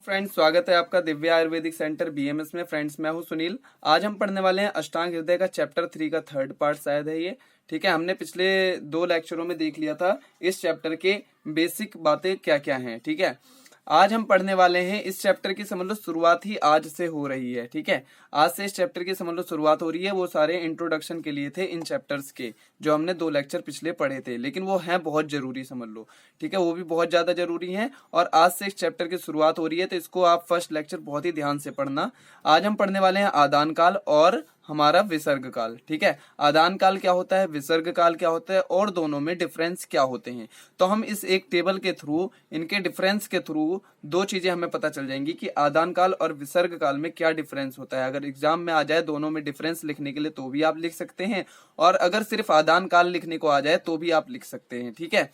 Friends, स्वागत है आपका दिव्या आयुर्वेदिक सेंटर बीएमएस में। फ्रेंड्स, मैं हूं सुनील। आज हम पढ़ने वाले हैं अष्टांग हृदय का चैप्टर 3 का थर्ड पार्ट शायद है ये। ठीक है, हमने पिछले 2 लेक्चरों में देख लिया था इस चैप्टर के बेसिक बातें क्या क्या हैं। ठीक है, आज हम पढ़ने वाले हैं इस चैप्टर की समझ लो शुरुआत ही आज से हो रही है। ठीक है, आज से इस चैप्टर की समझ लो शुरुआत हो रही है। वो सारे इंट्रोडक्शन के लिए थे इन चैप्टर्स के, जो हमने 2 लेक्चर पिछले पढ़े थे, लेकिन वो हैं बहुत जरूरी समझ लो। ठीक है, वो भी बहुत ज्यादा जरूरी हैं और आज से इस चैप्टर की शुरुआत हो रही है, तो इसको आप फर्स्ट लेक्चर बहुत ही ध्यान से पढ़ना। आज हम पढ़ने वाले हैं आदान काल और हमारा विसर्ग काल। ठीक है, आदान काल क्या होता है, विसर्ग काल क्या होता है और दोनों में डिफरेंस क्या होते हैं। तो हम इस एक टेबल के थ्रू, इनके डिफरेंस के थ्रू 2 चीजें हमें पता चल जाएंगी कि आदान काल और विसर्ग काल में क्या डिफरेंस होता है। अगर एग्जाम में आ जाए दोनों में डिफरेंस लिखने के लिए तो भी आप लिख सकते हैं, और अगर सिर्फ आदान काल लिखने को आ जाए तो भी आप लिख सकते हैं। ठीक है,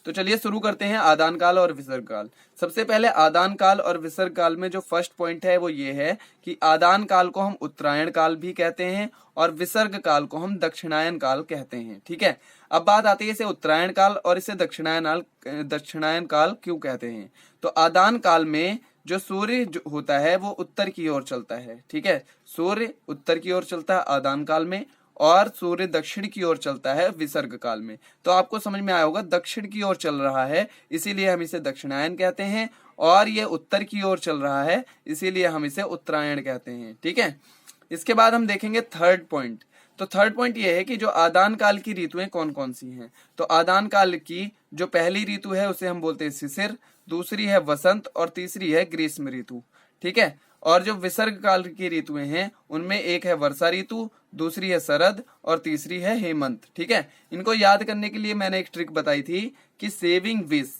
तो चलिए शुरू करते हैं आदान काल और विसर्ग काल। सबसे पहले आदान काल और विसर्ग काल में जो फर्स्ट पॉइंट है वो ये है कि आदान काल को हम उत्तरायण काल भी कहते हैं और विसर्ग काल को हम दक्षिणायन काल कहते हैं। ठीक है, अब बात आती है इसे उत्तरायण काल और इसे दक्षिणायन काल क्यों कहते हैं। तो आदान काल में जो सूर्य होता है वो उत्तर की ओर चलता है। ठीक है, सूर्य उत्तर की ओर चलता है आदान काल में और सूर्य दक्षिण की ओर चलता है विसर्ग काल में। तो आपको समझ में आया होगा, दक्षिण की ओर चल रहा है इसीलिए हम इसे दक्षिणायन कहते हैं, और ये उत्तर की ओर चल रहा है इसीलिए हम इसे उत्तरायण कहते हैं। ठीक है, इसके बाद हम देखेंगे थर्ड पॉइंट। तो थर्ड पॉइंट ये है कि जो आदान काल की ऋतुएं कौन कौन सी हैं। तो आदान काल की जो पहली ऋतु है उसे हम बोलते हैं शिशिर, दूसरी है वसंत और तीसरी है ग्रीष्म ऋतु। ठीक है, और जो विसर्ग काल की ऋतुएं हैं उनमें एक है वर्षा ऋतु, दूसरी है शरद और तीसरी है हेमंत। ठीक है, इनको याद करने के लिए मैंने एक ट्रिक बताई थी कि सेविंग विश,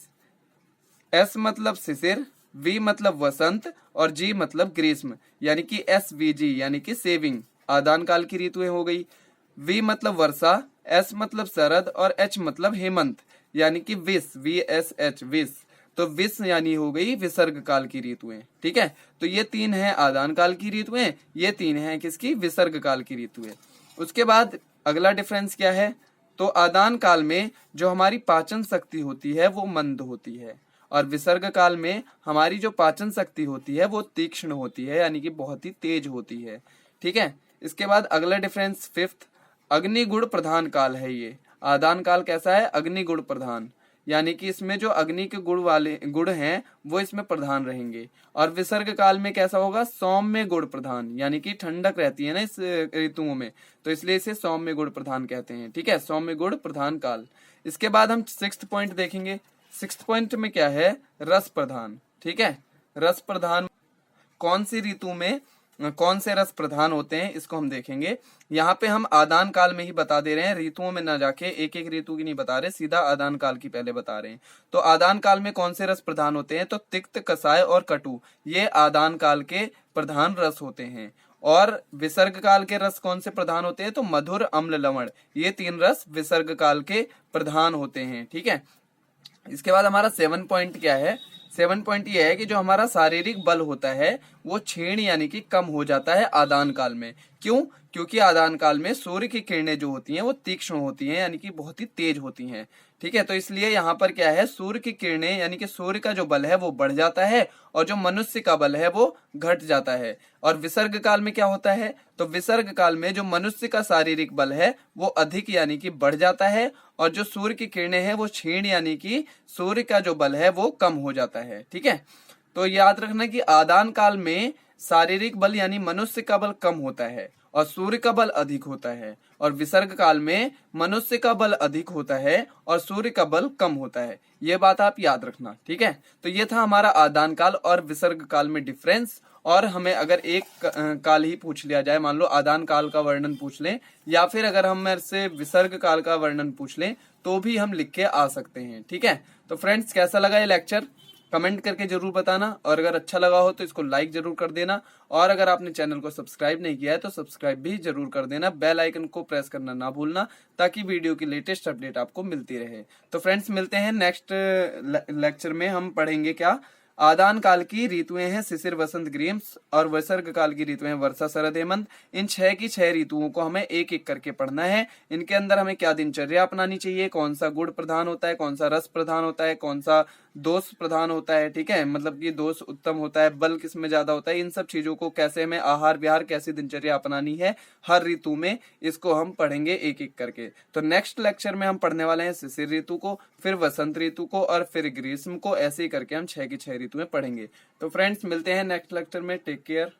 एस मतलब शिशिर, वी मतलब वसंत और जी मतलब ग्रीष्म, यानी कि SVG यानी कि सेविंग आदान काल की ऋतुएं हो गई। वी मतलब वर्षा, एस मतलब शरद और एच मतलब हेमंत यानी कि विश, VSH विश। तो विष यानी हो गई विसर्ग काल की ऋतुएं। ठीक है, तो ये 3 है आदान काल की ऋतुएं, ये 3 है किसकी, विसर्ग काल की ऋतुएं। उसके बाद अगला डिफरेंस क्या है, तो आदान काल में जो हमारी पाचन शक्ति होती है वो मंद होती है और विसर्ग काल में हमारी जो पाचन शक्ति होती है वो तीक्ष्ण होती है, यानी कि बहुत ही तेज होती है। ठीक है, इसके बाद अगला डिफरेंस फिफ्थ, अग्निगुण प्रधान काल है ये। आदान काल कैसा है, अग्निगुण प्रधान, यानी कि इसमें जो अग्नि के गुण हैं वो इसमें प्रधान रहेंगे। और विसर्ग काल में कैसा होगा, सौम्य गुण प्रधान, यानी कि ठंडक रहती है ना इस ऋतुओं में, तो इसलिए इसे सौम्य गुण प्रधान कहते हैं। ठीक है, सौम्य गुण प्रधान काल। इसके बाद हम 6th पॉइंट देखेंगे। 6th पॉइंट में क्या है, रस प्रधान। ठीक है, रस प्रधान कौन सी ऋतु में कौन से रस प्रधान होते हैं इसको हम देखेंगे। यहाँ पे हम आदान काल में ही बता दे रहे हैं, ऋतुओं में ना जाके एक एक ऋतु की नहीं बता रहे, सीधा आदान काल की पहले बता रहे हैं। तो आदान काल में कौन से रस प्रधान होते हैं, तो तिक्त, कसाय और कटु, ये आदान काल के प्रधान रस होते हैं। और विसर्ग काल के रस कौन से प्रधान होते हैं, तो मधुर, अम्ल, लवण, ये 3 रस विसर्ग काल के प्रधान होते हैं। ठीक है, इसके बाद हमारा 7 पॉइंट क्या है, 7 पॉइंट ये है कि जो हमारा शारीरिक बल होता है वो क्षीण यानी कि कम हो जाता है आदान काल में। क्यों, क्योंकि आदान काल में सूर्य की किरणें जो होती हैं वो तीक्ष्ण होती हैं, यानी कि बहुत ही तेज होती हैं। ठीक है, तो इसलिए यहाँ पर क्या है, सूर्य की किरणें यानी कि सूर्य का जो बल है वो बढ़ जाता है और जो मनुष्य का बल है वो घट जाता है। और विसर्ग काल में क्या होता है, तो विसर्ग काल में जो मनुष्य का शारीरिक बल है वो अधिक यानी कि बढ़ जाता है, और जो सूर्य की किरणें हैं वो क्षीण यानी कि सूर्य का जो बल है वो कम हो जाता है। ठीक है, तो याद रखना कि आदान काल में शारीरिक बल यानी मनुष्य का बल कम होता है और सूर्य का बल अधिक होता है, और विसर्ग काल में मनुष्य का बल अधिक होता है और सूर्य का बल कम होता है। ये बात आप याद रखना। ठीक है, तो ये था हमारा आदान काल और विसर्ग काल में डिफरेंस। और हमें अगर एक काल ही पूछ लिया जाए, मान लो आदान काल का वर्णन पूछ लें या फिर अगर हम मेरे से विसर्ग काल का वर्णन पूछ लें तो भी हम लिख के आ सकते हैं। ठीक है, तो फ्रेंड्स कैसा लगा ये लेक्चर कमेंट करके जरूर बताना, और अगर अच्छा लगा हो तो इसको लाइक जरूर कर देना, और अगर आपने चैनल को सब्सक्राइब नहीं किया है तो सब्सक्राइब भी जरूर कर देना, बेल आइकन को प्रेस करना ना भूलना ताकि वीडियो की लेटेस्ट अपडेट आपको मिलती रहे। तो फ्रेंड्स मिलते हैं नेक्स्ट लेक्चर में। हम पढ़ेंगे क्या, आदान काल की ऋतुएं हैं शिशिर, वसंत, ग्रीष्म, और विसर्ग काल की ऋतुएं वर्षा, शरद, हेमंत। इन 6 की 6 ऋतुओं को हमें एक एक करके पढ़ना है। इनके अंदर हमें क्या दिनचर्या अपनानी चाहिए, कौन सा गुण प्रधान होता है, कौन सा रस प्रधान होता है, कौन सा दोष प्रधान होता है, ठीक है, मतलब कि दोष उत्तम होता है, बल किस में ज्यादा होता है, इन सब चीजों को कैसे हमें आहार विहार कैसी दिनचर्या अपनानी है हर ऋतु में, इसको हम पढ़ेंगे एक एक करके। तो नेक्स्ट लेक्चर में हम पढ़ने वाले हैं शिशिर ऋतु को, फिर वसंत ऋतु को और फिर ग्रीष्म को, ऐसे ही करके हम 6 की 6 ऋतुएं पढ़ेंगे। तो फ्रेंड्स मिलते हैं नेक्स्ट लेक्चर में, टेक केयर।